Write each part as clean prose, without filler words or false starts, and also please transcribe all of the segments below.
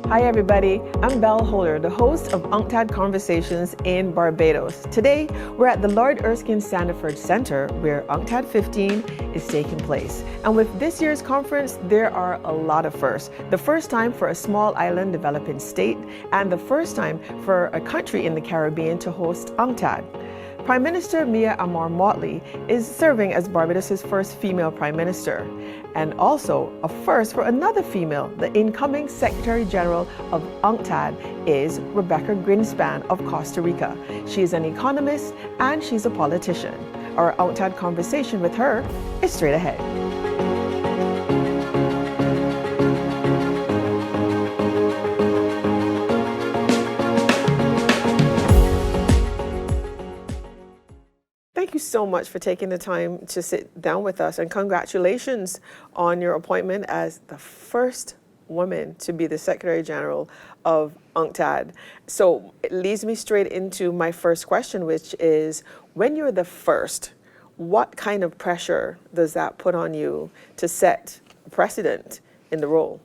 Hi everybody, I'm Belle Holder, the host of UNCTAD Conversations in Barbados. Today, we're at the Lord Erskine Sandiford Center where UNCTAD 15 is taking place. And with this year's conference, there are a lot of firsts. The first time for a small island developing state and the first time for a country in the Caribbean to host UNCTAD. Prime Minister Mia Amor Motley is serving as Barbados' first female Prime Minister, and also a first for another female. The incoming Secretary General of UNCTAD is Rebeca Grynspan of Costa Rica. She is an economist and she's a politician. Our UNCTAD conversation with her is straight ahead. Thank you so much for taking the time to sit down with us, and congratulations on your appointment as the first woman to be the Secretary General of UNCTAD. So it leads me straight into my first question, which is, when you're the first, what kind of pressure does that put on you to set precedent in the role?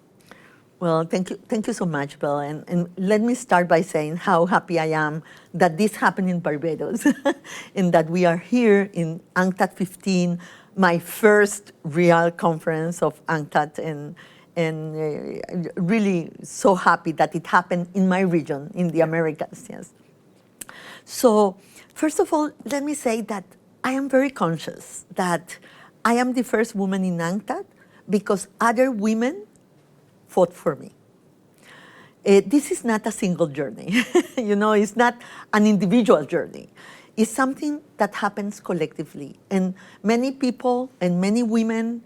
Well, thank you so much, Bill. And let me start by saying how happy I am that this happened in Barbados and that we are here in UNCTAD 15, my first real conference of UNCTAD, and really so happy that it happened in my region, in the Americas, yes. So, first of all, let me say that I am very conscious that I am the first woman in UNCTAD because other women fought for me. This is not a single journey. It's not an individual journey. It's something that happens collectively. And many people and many women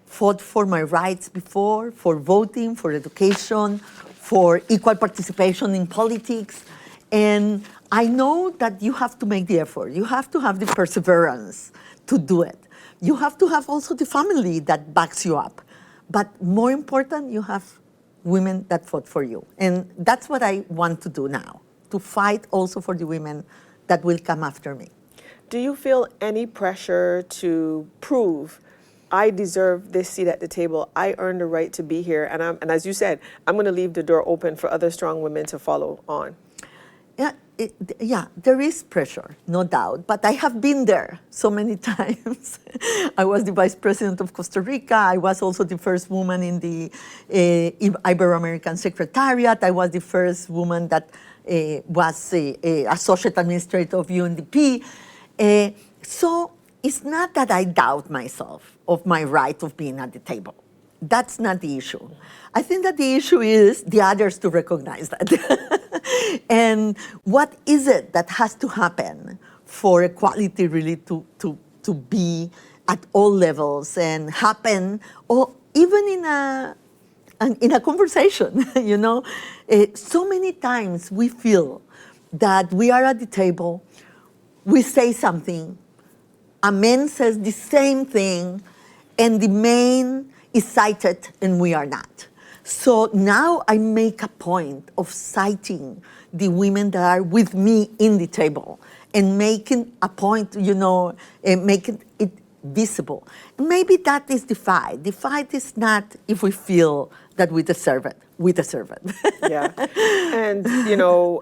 fought for my rights before, for voting, for education, for equal participation in politics. And I know that you have to make the effort. You have to have the perseverance to do it. You have to have also the family that backs you up. But more important, you have women that fought for you. And that's what I want to do now, to fight also for the women that will come after me. Do you feel any pressure to prove, I deserve this seat at the table, I earned the right to be here, and as you said, I'm going to leave the door open for other strong women to follow on? Yeah, there is pressure, no doubt, but I have been there so many times. I was the vice president of Costa Rica. I was also the first woman in the Ibero-American Secretariat. I was the first woman that was associate administrator of UNDP. So it's not that I doubt myself of my right of being at the table. That's not the issue. I think that the issue is the others to recognize that. And what is it that has to happen for equality really to be at all levels and happen, or even in a conversation, So many times we feel that we are at the table, we say something, a man says the same thing, and the man is cited and we are not. So now I make a point of citing the women that are with me in the table and making a point, and making it visible. Maybe that is the fight. The fight is not if we feel that we deserve it. We deserve it. Yeah. And,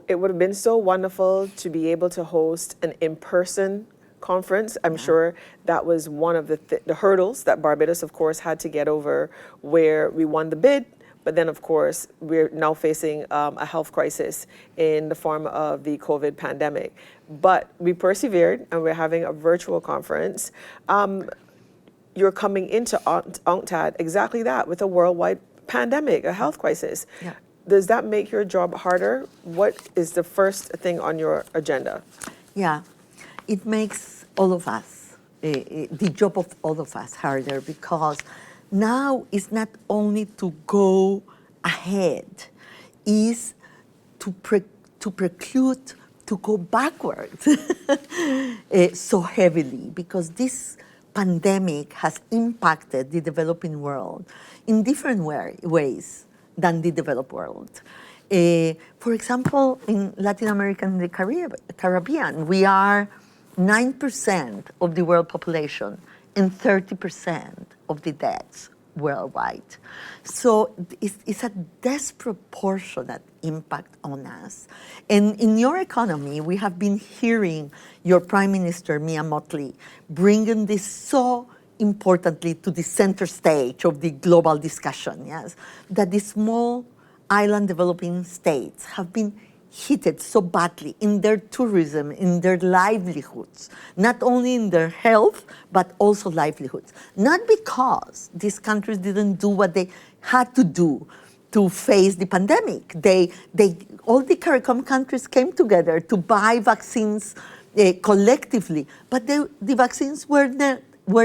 it would have been so wonderful to be able to host an in-person conference. I'm sure that was one of the hurdles that Barbados, of course, had to get over, where we won the bid. But then, of course, we're now facing a health crisis in the form of the COVID pandemic. But we persevered, and we're having a virtual conference. You're coming into UNCTAD exactly that, with a worldwide pandemic, a health crisis. Yeah. Does that make your job harder? What is the first thing on your agenda? Yeah, it makes all of us, the job of all of us harder, because now it's not only to go ahead, it's to preclude, to go backwards so heavily, because this pandemic has impacted the developing world in different ways than the developed world. For example, in Latin America and the Caribbean, we are 9% of the world population, and 30% of the deaths worldwide. So it's a disproportionate impact on us. And in your economy, we have been hearing your Prime Minister, Mia Mottley, bringing this so importantly to the center stage of the global discussion, yes, that the small island developing states have been hit so badly in their tourism, in their livelihoods, not only in their health, but also livelihoods. Not because these countries didn't do what they had to do to face the pandemic. All the CARICOM countries came together to buy vaccines collectively, but the vaccines were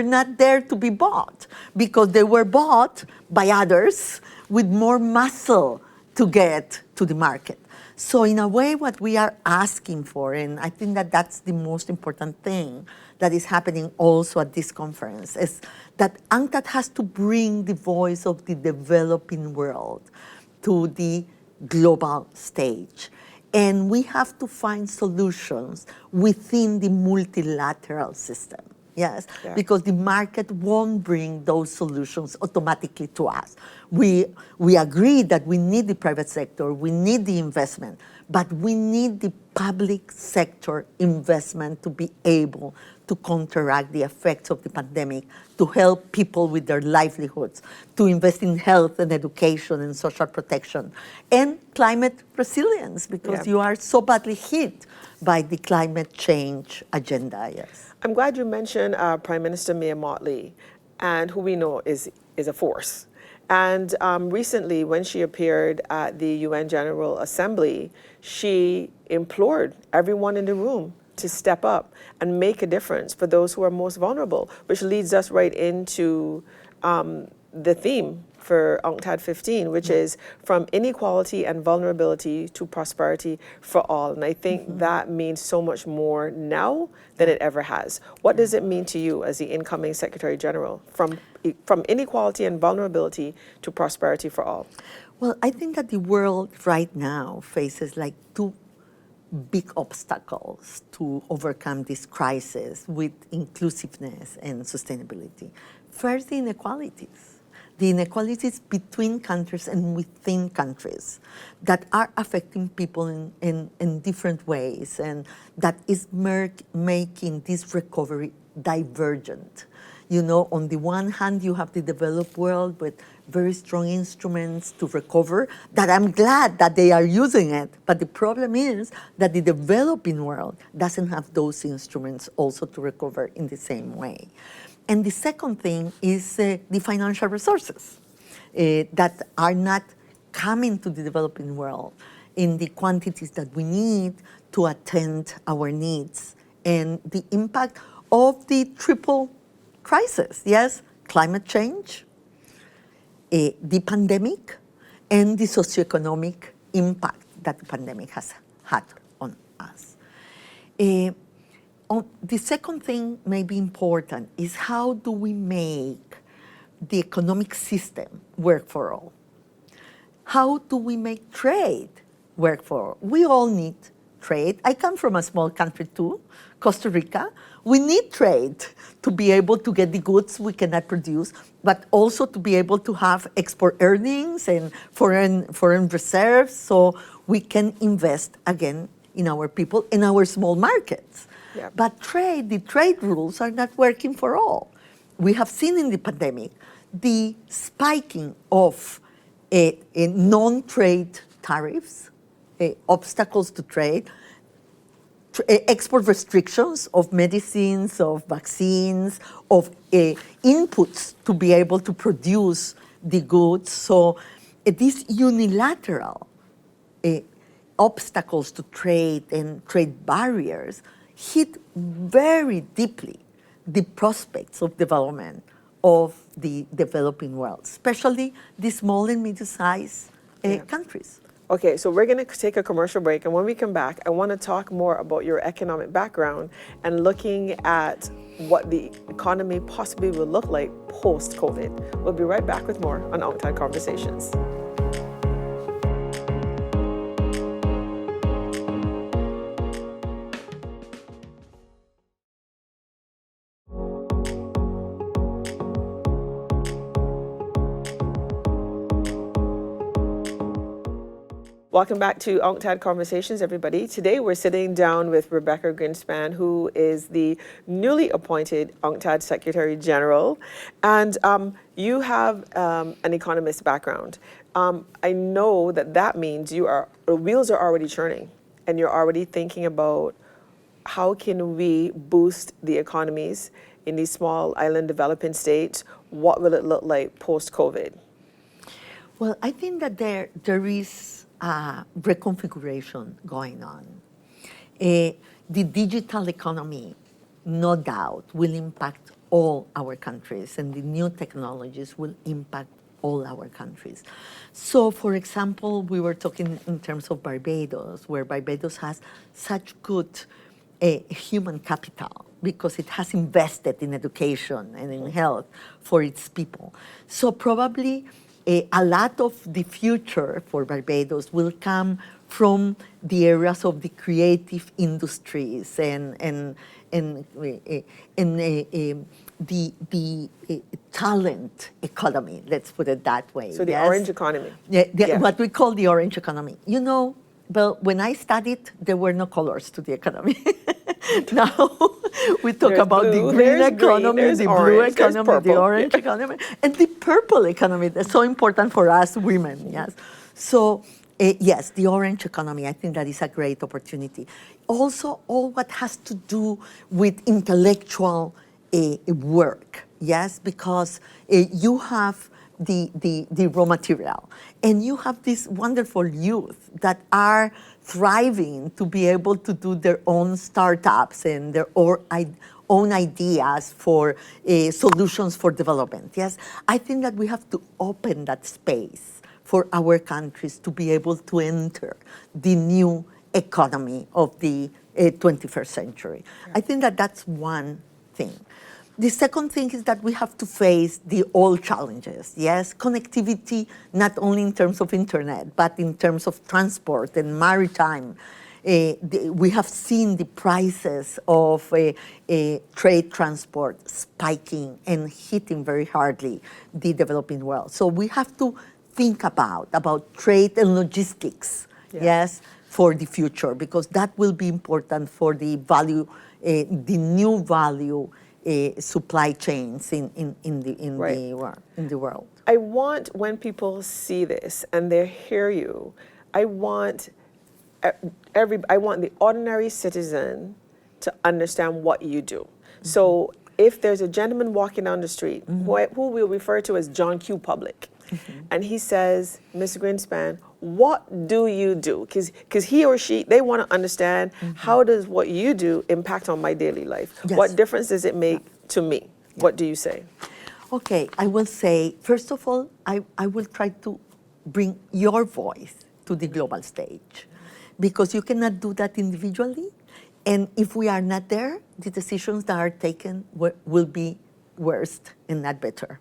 not there to be bought because they were bought by others with more muscle to get to the market. So in a way, what we are asking for, and I think that that's the most important thing that is happening also at this conference, is that UNCTAD has to bring the voice of the developing world to the global stage. And we have to find solutions within the multilateral system. Yes, because the market won't bring those solutions automatically to us. We agree that we need the private sector, we need the investment, but we need the public sector investment to be able to counteract the effects of the pandemic, to help people with their livelihoods, to invest in health and education and social protection, and climate resilience, because you are so badly hit by the climate change agenda, yes. I'm glad you mentioned Prime Minister Mia Mottley, and who we know is a force. And recently, when she appeared at the UN General Assembly, she implored everyone in the room to step up and make a difference for those who are most vulnerable, which leads us right into the theme for UNCTAD 15, which is from inequality and vulnerability to prosperity for all. And I think that means so much more now than it ever has. What does it mean to you as the incoming Secretary General, from inequality and vulnerability to prosperity for all? Well, I think that the world right now faces like two big obstacles to overcome this crisis with inclusiveness and sustainability. First, the inequalities. The inequalities between countries and within countries that are affecting people in different ways, and that is making this recovery divergent. You know, on the one hand, you have the developed world with very strong instruments to recover, that I'm glad that they are using it. But the problem is that the developing world doesn't have those instruments also to recover in the same way. And the second thing is the financial resources that are not coming to the developing world in the quantities that we need to attend our needs, and the impact of the triple crisis, yes, climate change, the pandemic, and the socioeconomic impact that the pandemic has had on us. The second thing may be important is how do we make the economic system work for all? How do we make trade work for all? We all need trade. I come from a small country too, Costa Rica. We need trade to be able to get the goods we cannot produce, but also to be able to have export earnings and foreign reserves so we can invest again in our people, in our small markets. Yeah. But the trade rules are not working for all. We have seen in the pandemic the spiking of non-trade tariffs, obstacles to trade, export restrictions of medicines, of vaccines, of inputs to be able to produce the goods. So these unilateral obstacles to trade and trade barriers hit very deeply the prospects of development of the developing world, especially the small and medium-sized countries. Okay, so we're going to take a commercial break, and when we come back, I want to talk more about your economic background and looking at what the economy possibly will look like post-COVID. We'll be right back with more on UNCTAD Conversations. Welcome back to UNCTAD Conversations, everybody. Today we're sitting down with Rebeca Grynspan, who is the newly appointed UNCTAD Secretary General. And you have an economist background. I know that means the wheels are already churning, and you're already thinking about how can we boost the economies in these small island developing states? What will it look like post-COVID? Well, I think that there is reconfiguration going on. The digital economy, no doubt, will impact all our countries, and the new technologies will impact all our countries. So, for example, we were talking in terms of Barbados, where Barbados has such good human capital because it has invested in education and in health for its people. So probably a lot of the future for Barbados will come from the areas of the creative industries and the talent economy, let's put it that way. So the orange economy. Yeah, what we call the orange economy. You know, well, when I studied, there were no colors to the economy. Now we talk about blue, the green economy, the blue orange, economy, the orange economy, and the purple economy. That's so important for us women, yes. So, yes, the orange economy, I think that is a great opportunity. Also, all what has to do with intellectual work, yes, because you have the raw material, and you have this wonderful youth that are thriving to be able to do their own startups and their own ideas for solutions for development. Yes, I think that we have to open that space for our countries to be able to enter the new economy of the 21st century. I think that that's one thing. The second thing is that we have to face the old challenges. Yes, connectivity, not only in terms of internet, but in terms of transport and maritime. We have seen the prices of trade transport spiking and hitting very hardly the developing world. So we have to think about trade and logistics, yes, for the future, because that will be important for the value, the new value supply chains in the world. I want, when people see this and they hear you, I want the ordinary citizen to understand what you do. Mm-hmm. So if there's a gentleman walking down the street, mm-hmm. who we'll refer to as John Q. Public, mm-hmm. and he says, Ms. Grynspan, what do you do? Because he or she, they want to understand, mm-hmm. how does what you do impact on my daily life? Yes. What difference does it make to me? Yeah. What do you say? Okay, I will say, first of all, I will try to bring your voice to the global stage, because you cannot do that individually. And if we are not there, the decisions that are taken will be worse and not better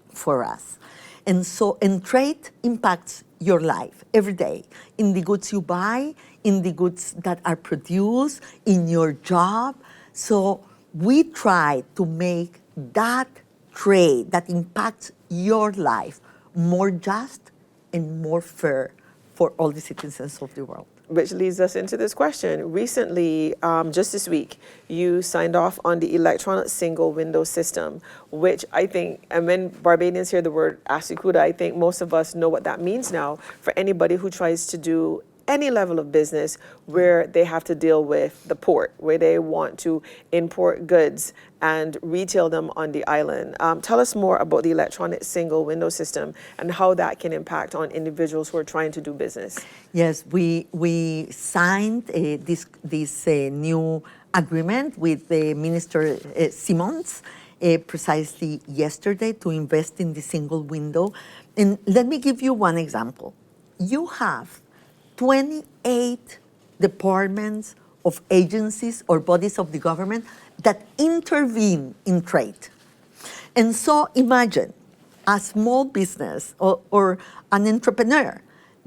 for us. And so, and trade impacts your life every day, in the goods you buy, in the goods that are produced, in your job. So we try to make that trade that impacts your life more just and more fair for all the citizens of the world. Which leads us into this question. Recently, just this week, you signed off on the electronic single window system, which I think, and when Barbadians hear the word ASICUDA, I think most of us know what that means now for anybody who tries to do any level of business where they have to deal with the port, where they want to import goods and retail them on the island. Tell us more about the electronic single window system and how that can impact on individuals who are trying to do business. Yes, we signed this new agreement with Minister Simons precisely yesterday to invest in the single window. And let me give you one example. You have 28 departments of agencies or bodies of the government that intervene in trade. And so imagine a small business or an entrepreneur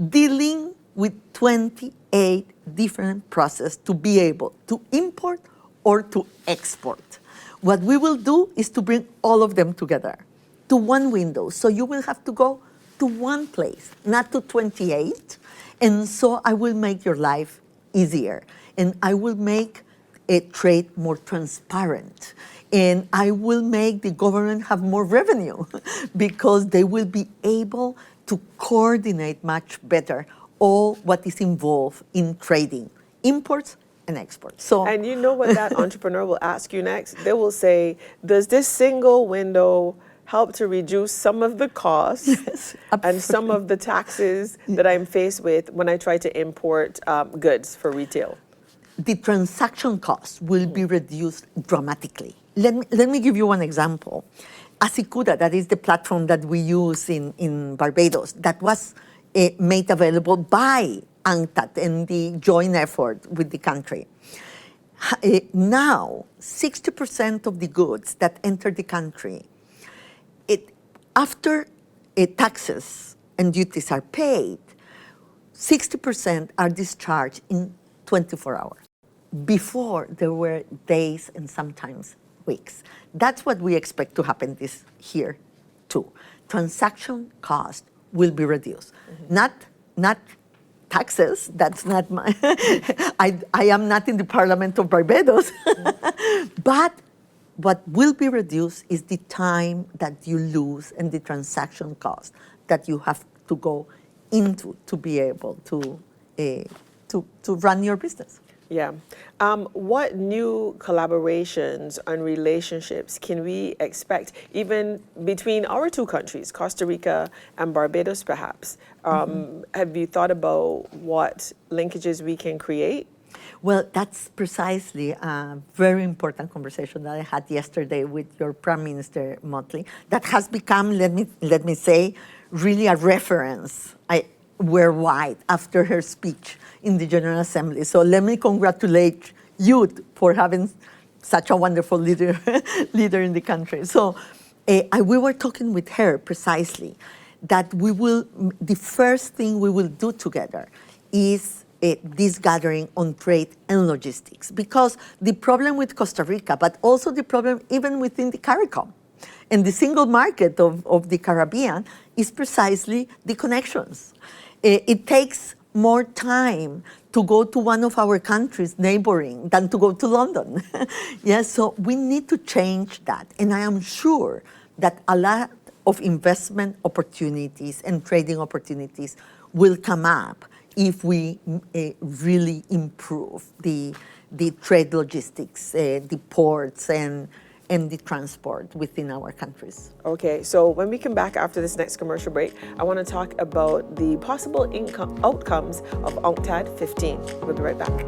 dealing with 28 different processes to be able to import or to export. What we will do is to bring all of them together to one window. So you will have to go to one place, not to 28. And so I will make your life easier, and I will make a trade more transparent, and I will make the government have more revenue because they will be able to coordinate much better all what is involved in trading, imports and exports. So, And you know what that entrepreneur will ask you next? They will say, does this single window help to reduce some of the costs yes, and some of the taxes that I'm faced with when I try to import goods for retail? the transaction cost will be reduced dramatically. Let me give you one example. Asikuda, that is the platform that we use in Barbados, that was made available by UNCTAD and the joint effort with the country. Now, 60% of the goods that enter the country, after taxes and duties are paid, 60% are discharged in 24 hours. Before, there were days and sometimes weeks. That's what we expect to happen this here too. Transaction cost will be reduced. Not taxes, that's not my, I am not in the Parliament of Barbados, but what will be reduced is the time that you lose and the transaction cost that you have to go into to be able to run your business. Yeah. What new collaborations and relationships can we expect, even between our two countries, Costa Rica and Barbados, perhaps? Have you thought about what linkages we can create? Well, that's precisely a very important conversation that I had yesterday with your Prime Minister Motley. That has become, let me say, really a reference worldwide after her speech in the General Assembly. So let me congratulate you for having such a wonderful leader in the country. So we were talking with her precisely that the first thing we will do together is this gathering on trade and logistics, because the problem with Costa Rica, but also the problem even within the CARICOM and the single market of the Caribbean, is precisely the connections. It takes more time to go to one of our countries neighboring than to go to London. Yes, so we need to change that. And I am sure that a lot of investment opportunities and trading opportunities will come up if we really improve the trade logistics, the ports, and the transport within our countries. Okay, so when we come back after this next commercial break, I want to talk about the possible outcomes of UNCTAD 15. We'll be right back.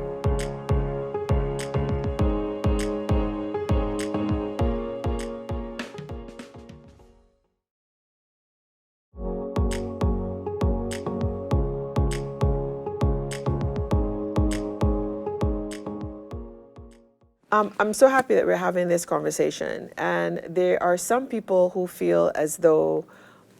I'm so happy that we're having this conversation, and there are some people who feel as though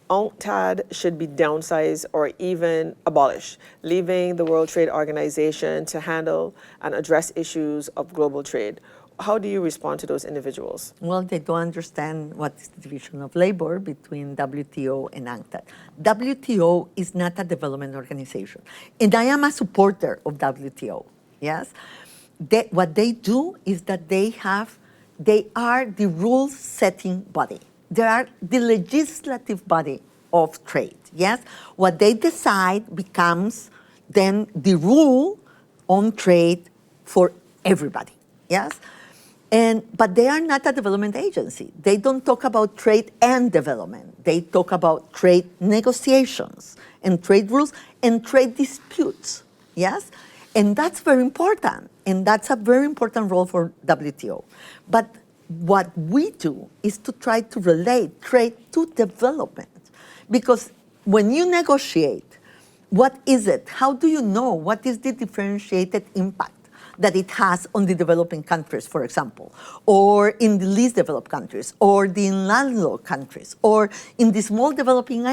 UNCTAD should be downsized or even abolished, leaving the World Trade Organization to handle and address issues of global trade. How do you respond to those individuals? Well, they don't understand what is the division of labor between WTO and UNCTAD. WTO is not a development organization, and I am a supporter of WTO, yes? What they do is that they are the rules-setting body. They are the legislative body of trade, yes? What they decide becomes then the rule on trade for everybody, yes? But they are not a development agency. They don't talk about trade and development. They talk about trade negotiations and trade rules and trade disputes, yes? And that's very important, and that's a very important role for WTO. But what we do is to try to relate trade to development. Because when you negotiate, what is it? How do you know what is the differentiated impact that it has on the developing countries, for example, or in the least developed countries, or the landlocked countries, or in the small developing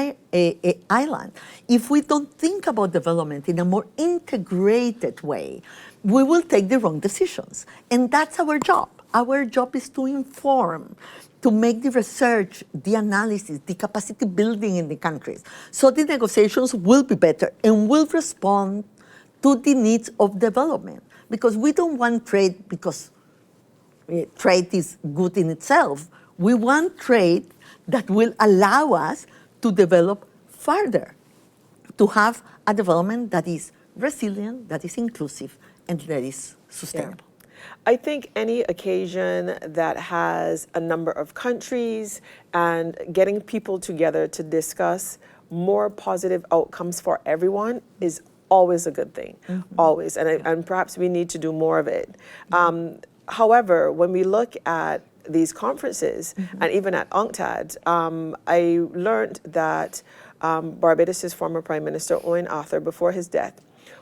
island? If we don't think about development in a more integrated way, we will take the wrong decisions. And that's our job. Our job is to inform to make the research, the analysis, the capacity building in the countries. So the negotiations will be better and will respond to the needs of development. Because we don't want trade because trade is good in itself. We want trade that will allow us to develop further, to have a development that is resilient, that is inclusive, and that is sustainable. I think any occasion that has a number of countries and getting people together to discuss more positive outcomes for everyone is always a good thing, always. And perhaps we need to do more of it. However, when we look at these conferences, and even at UNCTAD, I learned that Barbados' former Prime Minister, Owen Arthur, before his death,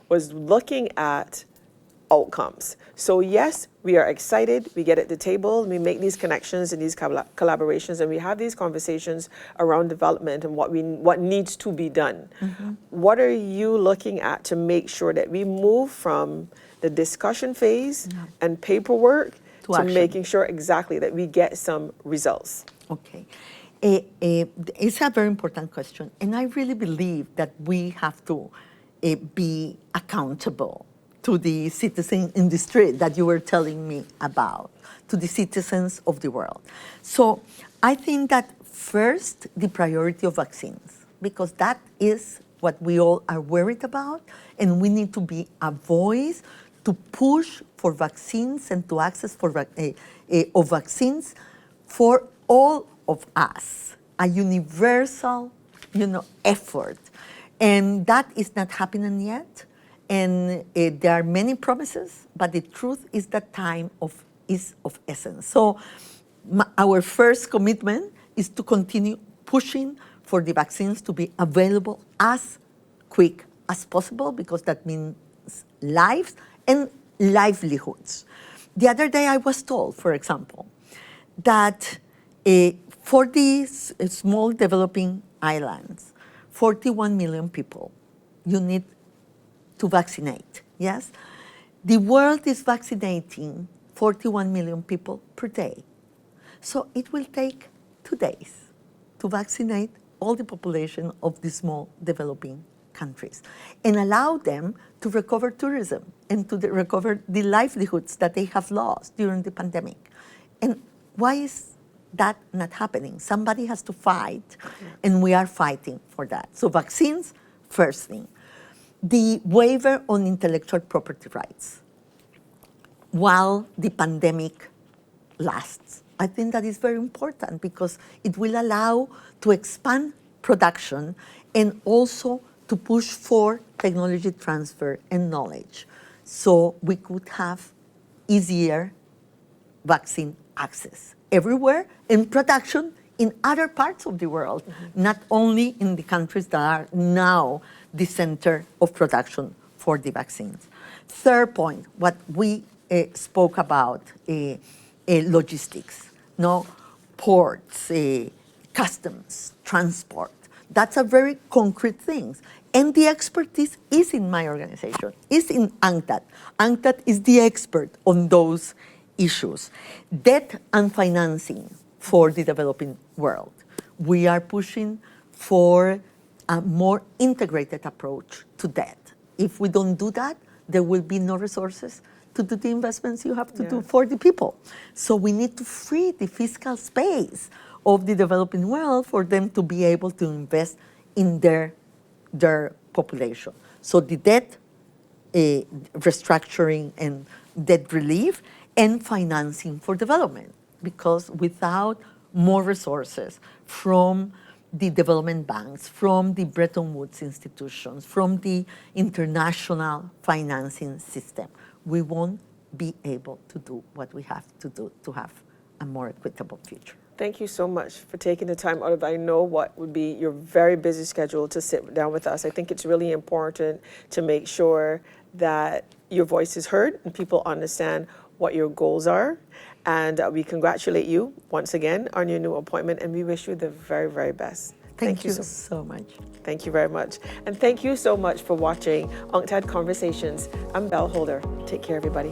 was looking at outcomes. So yes, we are excited, we get at the table, we make these connections and these collaborations, and we have these conversations around development and what needs to be done. What are you looking at to make sure that we move from the discussion phase and paperwork to making sure exactly that we get some results? Okay. It's a very important question, and I really believe that we have to be accountable to the citizen in the street that you were telling me about, to the citizens of the world. So I think that first, the priority of vaccines, because that is what we all are worried about, and we need to be a voice to push for vaccines and to access for of vaccines for all of us, a universal, effort. And that is not happening yet. And there are many promises, but the truth is that time is of essence. So our first commitment is to continue pushing for the vaccines to be available as quick as possible, because that means lives and livelihoods. The other day I was told, for example, that for these small developing islands, 41 million people, you need to vaccinate, yes? The world is vaccinating 41 million people per day. So it will take 2 days to vaccinate all the population of the small developing countries and allow them to recover tourism and to recover the livelihoods that they have lost during the pandemic. And why is that not happening? Somebody has to fight, and we are fighting for that. So vaccines, first thing. The waiver on intellectual property rights while the pandemic lasts. I think that is very important because it will allow to expand production and also to push for technology transfer and knowledge. So we could have easier vaccine access everywhere in production in other parts of the world, not only in the countries that are now the center of production for the vaccines. Third point, what we spoke about, logistics, ports, customs, transport. That's a very concrete thing. And the expertise is in my organization, is in UNCTAD. UNCTAD is the expert on those issues. Debt and financing for the developing world. We are pushing for a more integrated approach to debt. If we don't do that, there will be no resources to do the investments you have to do for the people. So we need to free the fiscal space of the developing world for them to be able to invest in their population. So the debt restructuring and debt relief and financing for development, because without more resources from the development banks, from the Bretton Woods institutions, from the international financing system, we won't be able to do what we have to do to have a more equitable future. Thank you so much for taking the time out of, I know what would be your very busy schedule, to sit down with us. I think it's really important to make sure that your voice is heard and people understand what your goals are. And we congratulate you once again on your new appointment, and we wish you the very, very best. Thank you so much. Thank you very much. And thank you so much for watching UNCTAD Conversations. I'm Belle Holder. Take care, everybody.